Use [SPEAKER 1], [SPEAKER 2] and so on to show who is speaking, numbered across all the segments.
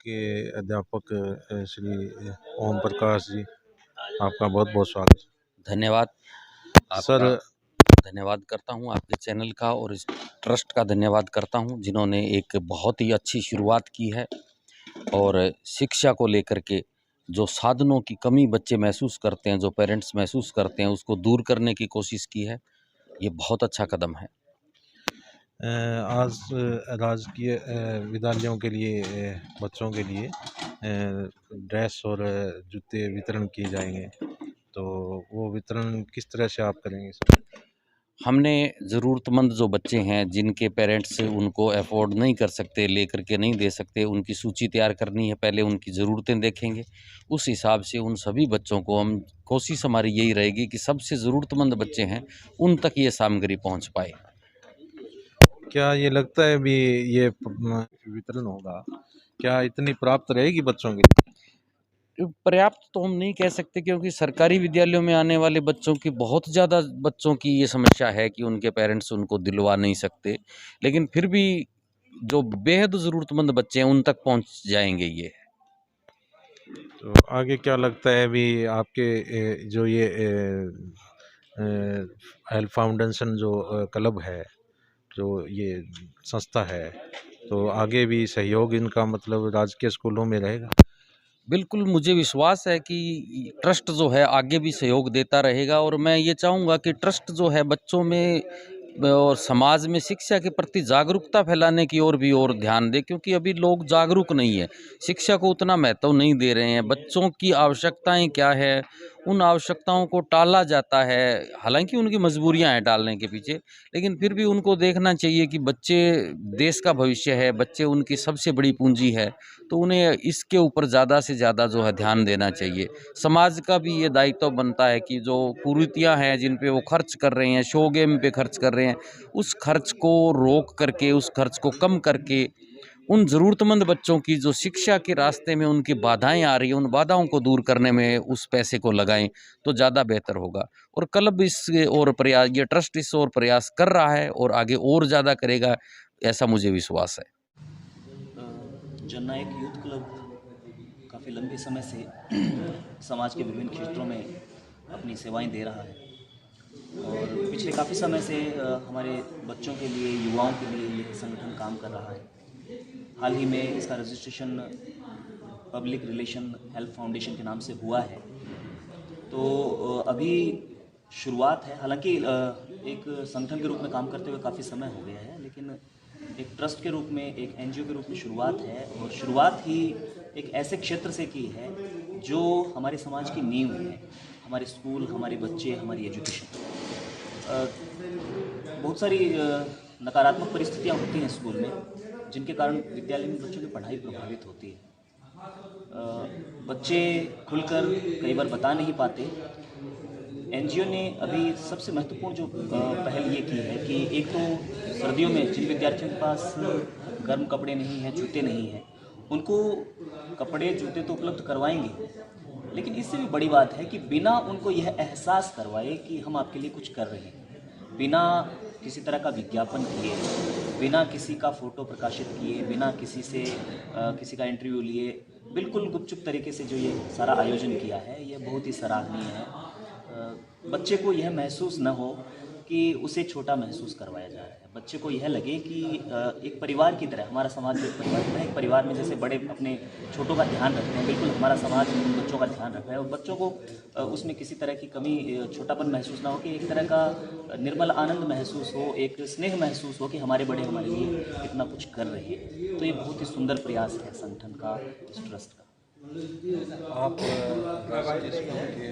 [SPEAKER 1] के अध्यापक श्री ओम प्रकाश जी, आपका बहुत बहुत स्वागत है।
[SPEAKER 2] धन्यवाद
[SPEAKER 1] सर,
[SPEAKER 2] आपका। धन्यवाद करता हूं आपके चैनल का और इस ट्रस्ट का धन्यवाद करता हूं जिन्होंने एक बहुत ही अच्छी शुरुआत की है और शिक्षा को लेकर के जो साधनों की कमी बच्चे महसूस करते हैं, जो पेरेंट्स महसूस करते हैं, उसको दूर करने की कोशिश की है। ये बहुत अच्छा कदम है।
[SPEAKER 1] आज राजकीय विद्यालयों के लिए बच्चों के लिए ड्रेस और जूते वितरण किए जाएंगे, तो वो वितरण किस तरह से आप करेंगे सर?
[SPEAKER 2] हमने ज़रूरतमंद जो बच्चे हैं जिनके पेरेंट्स उनको अफोर्ड नहीं कर सकते, लेकर के नहीं दे सकते, उनकी सूची तैयार करनी है। पहले उनकी ज़रूरतें देखेंगे, उस हिसाब से उन सभी बच्चों को हम कोशिश हमारी यही रहेगी कि सबसे ज़रूरतमंद बच्चे हैं उन तक ये सामग्री पहुंच पाए।
[SPEAKER 1] क्या ये लगता है भी ये वितरण होगा, क्या इतनी प्राप्त रहेगी बच्चों के लिए?
[SPEAKER 2] पर्याप्त तो हम नहीं कह सकते क्योंकि सरकारी विद्यालयों में आने वाले बच्चों की बहुत ज़्यादा बच्चों की ये समस्या है कि उनके पेरेंट्स उनको दिलवा नहीं सकते, लेकिन फिर भी जो बेहद ज़रूरतमंद बच्चे हैं उन तक पहुंच जाएंगे ये।
[SPEAKER 1] तो आगे क्या लगता है भी आपके जो ये हेल्प फाउंडेशन जो क्लब है, जो ये संस्था है, तो आगे भी सहयोग इनका मतलब राजकीय स्कूलों में रहेगा?
[SPEAKER 2] बिल्कुल, मुझे विश्वास है कि ट्रस्ट जो है आगे भी सहयोग देता रहेगा और मैं ये चाहूँगा कि ट्रस्ट जो है बच्चों में और समाज में शिक्षा के प्रति जागरूकता फैलाने की ओर भी और ध्यान दे, क्योंकि अभी लोग जागरूक नहीं है, शिक्षा को उतना महत्व नहीं दे रहे हैं। बच्चों की आवश्यकताएं क्या है, उन आवश्यकताओं को टाला जाता है। हालांकि उनकी मजबूरियां हैं टालने के पीछे, लेकिन फिर भी उनको देखना चाहिए कि बच्चे देश का भविष्य है, बच्चे उनकी सबसे बड़ी पूंजी है, तो उन्हें इसके ऊपर ज़्यादा से ज़्यादा जो है ध्यान देना चाहिए। समाज का भी ये दायित्व बनता है कि जो कुरीतियाँ हैं जिन पे वो खर्च कर रहे हैं, शो गेम पे खर्च कर रहे हैं, उस खर्च को रोक करके, उस खर्च को कम करके उन ज़रूरतमंद बच्चों की जो शिक्षा के रास्ते में उनकी बाधाएं आ रही हैं, उन बाधाओं को दूर करने में उस पैसे को लगाएं तो ज़्यादा बेहतर होगा। और क्लब इस और प्रयास, ये ट्रस्ट इस और प्रयास कर रहा है और आगे और ज़्यादा करेगा, ऐसा मुझे विश्वास है।
[SPEAKER 3] जननायक यूथ क्लब काफ़ी लंबे समय से समाज के विभिन्न क्षेत्रों में अपनी सेवाएं दे रहा है और पिछले काफ़ी समय से हमारे बच्चों के लिए, युवाओं के लिए ये संगठन काम कर रहा है। हाल ही में इसका registration public relation help foundation के नाम से हुआ है। तो अभी शुरुआत है, हालांकि एक संगठन के रूप में काम करते हुए काफ़ी समय हो गया है, लेकिन एक ट्रस्ट के रूप में, एक एनजीओ के रूप में शुरुआत है और शुरुआत ही एक ऐसे क्षेत्र से की है जो हमारे समाज की नींव है। हमारे स्कूल, हमारे बच्चे, हमारी एजुकेशन। बहुत सारी नकारात्मक परिस्थितियाँ होती हैं स्कूल में, जिनके कारण विद्यालय में बच्चों की पढ़ाई प्रभावित होती है। बच्चे खुलकर कई बार बता नहीं पाते। एनजीओ ने अभी सबसे महत्वपूर्ण जो पहल ये की है कि एक तो सर्दियों में जिन विद्यार्थियों के पास गर्म कपड़े नहीं हैं, जूते नहीं हैं, उनको कपड़े जूते तो उपलब्ध करवाएंगे, लेकिन इससे भी बड़ी बात है कि बिना उनको यह एहसास करवाए कि हम आपके लिए कुछ कर रहे हैं, बिना किसी तरह का विज्ञापन किए, बिना किसी का फ़ोटो प्रकाशित किए, बिना किसी से किसी का इंटरव्यू लिए, बिल्कुल गुपचुप तरीके से जो ये सारा आयोजन किया है, यह बहुत ही सराहनीय है। बच्चे को यह महसूस न हो कि उसे छोटा महसूस करवाया जा रहा है। बच्चे को यह लगे कि एक परिवार की तरह, हमारा समाज एक परिवार की तरह, एक परिवार में जैसे बड़े अपने छोटों का ध्यान रखते हैं, बिल्कुल हमारा समाज उन बच्चों का ध्यान रख रहा है और बच्चों को उसमें किसी तरह की कमी, छोटापन महसूस ना हो, कि एक तरह का निर्मल आनंद महसूस हो, एक स्नेह महसूस हो कि हमारे बड़े हमारे लिए इतना कुछ कर रहे हैं। तो ये बहुत ही सुंदर प्रयास है संगठन का, इस ट्रस्ट का।
[SPEAKER 1] आप राजकीय स्कूल के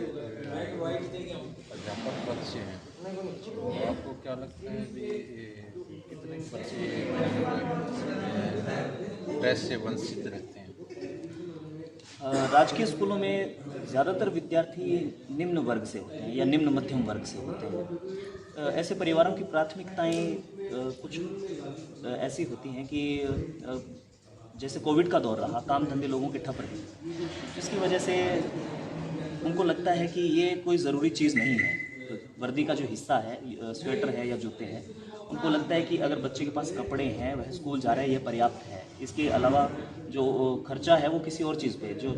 [SPEAKER 1] अध्यापक पद से हैं, तो आपको क्या लगता है कि कितने बच्चे ड्रेस से वंचित रहते हैं?
[SPEAKER 3] राजकीय स्कूलों में ज़्यादातर विद्यार्थी निम्न वर्ग से होते हैं या निम्न मध्यम वर्ग से होते हैं। ऐसे परिवारों की प्राथमिकताएं कुछ ऐसी होती हैं कि जैसे कोविड का दौर रहा, काम धंधे लोगों के ठप रहे, जिसकी वजह से उनको लगता है कि ये कोई ज़रूरी चीज़ नहीं है। वर्दी का जो हिस्सा है, स्वेटर है या जूते हैं, उनको लगता है कि अगर बच्चे के पास कपड़े हैं, वह स्कूल जा रहा है, यह पर्याप्त है। इसके अलावा जो खर्चा है वो किसी और चीज़ पे जो